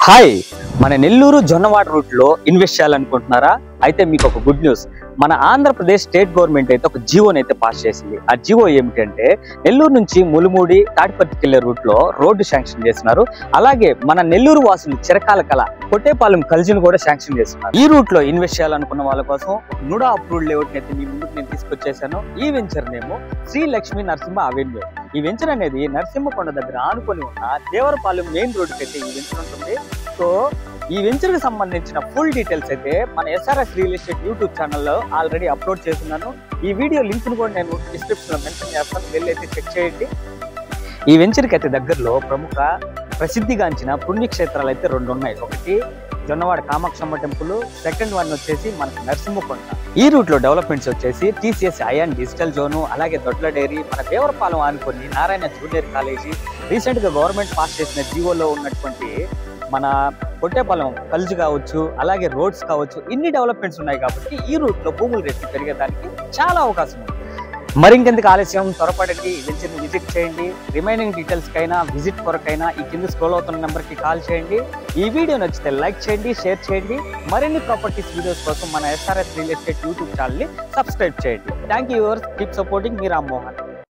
Hi, మన Nellore Jonnawada route లో invest చేయాలనుకుంటున్నారా? అయితే మీకు ఒక గుడ్ న్యూస్. మన ఆంధ్రప్రదేశ్ స్టేట్ గవర్నమెంట్ అయితే ఒక జీవోని అయితే పాస్ చేసింది. ఆ జీవో ఏమిటంటే నెల్లూరు నుంచి ములుమూడి తాటిపత్తికి వెళ్లే రూట్ లో రోడ్డు శాంక్షన్ చేస్తున్నారు. అలాగే మన నెల్లూరు వాసులు చిరకాల కళ కొట్టేపాలెం కల్జీని కూడా శాంక్షన్ చేస్తున్నారు. ఈ రూట్ లో ఇన్వెస్ట్ చేయాలనుకున్న వాళ్ళ కోసం నుడా అప్రూవ్డ్ లేఅవుట్ అయితే మీ ముందుకు నేను తీసుకొచ్చేసాను. ఈ వెంచర్ నేమో శ్రీ లక్ష్మీ నరసింహ అవెన్యూ. ఈ వెంచర్ అనేది నరసింహకొండ దగ్గర ఆనుకొని ఉన్న దేవరపాలెం మెయిన్ రోడ్డుకి అయితే ఈ వెంచర్ ఉంటుంది. సో ఈ వెంచర్ కి సంబంధించిన ఫుల్ డీటెయిల్స్ అయితే మన ఎస్ఆర్ఎస్ రియల్ ఎస్టేట్ యూట్యూబ్ ఛానల్లో ఆల్రెడీ అప్లోడ్ చేస్తున్నాను. ఈ వీడియో లింక్ ను కూడా నేను డిస్క్రిప్షన్ లో మెన్షన్ చేస్తాను, వెళ్ళి అయితే చెక్ చేయండి. ఈ వెంచర్ కి అయితే దగ్గరలో ప్రసిద్ధిగాంచిన పుణ్యక్షేత్రాలు అయితే రెండు ఉన్నాయి. ఒకటి Jonnawada Kamakshamma temple, second one వచ్చేసి మనకి నరసింహకొండ. ఈ రూట్ లో డెవలప్మెంట్స్ వచ్చేసి టీసీఎస్ ఐఎన్ డిజిటల్ జోను, అలాగే దొడ్ల డైరీ, మన దేవరపాలెం ఆనుకొని నారాయణ జూనియర్ కాలేజీ, రీసెంట్ గా గవర్నమెంట్ పాస్ చేసిన జీవోలో ఉన్నటువంటి మన కొట్టేపాలెం కల్జీ కావచ్చు, అలాగే రోడ్స్ కావచ్చు, ఇన్ని డెవలప్మెంట్స్ ఉన్నాయి. కాబట్టి ఈ రూట్ లో భూముల రేట్లు పెరిగేదానికి చాలా అవకాశం ఉంది. మరింకెందుకు ఆలస్యం, త్వరపడండి, వెంచర్ ని విజిట్ చేయండి. రిమైనింగ్ డీటెయిల్స్ కైనా విజిట్ కొరకైనా ఈ కింద స్క్రోల్ అవుతున్న నెంబర్ కి కాల్ చేయండి. ఈ వీడియో నచ్చితే లైక్ చేయండి, షేర్ చేయండి. మరిన్ని ప్రాపర్టీస్ వీడియోస్ కోసం మన SRS real estate YouTube channel ని సబ్స్క్రైబ్ చేయండి. Thank you. కీప్ సపోర్టింగ్ మీ రామ్మోహన్.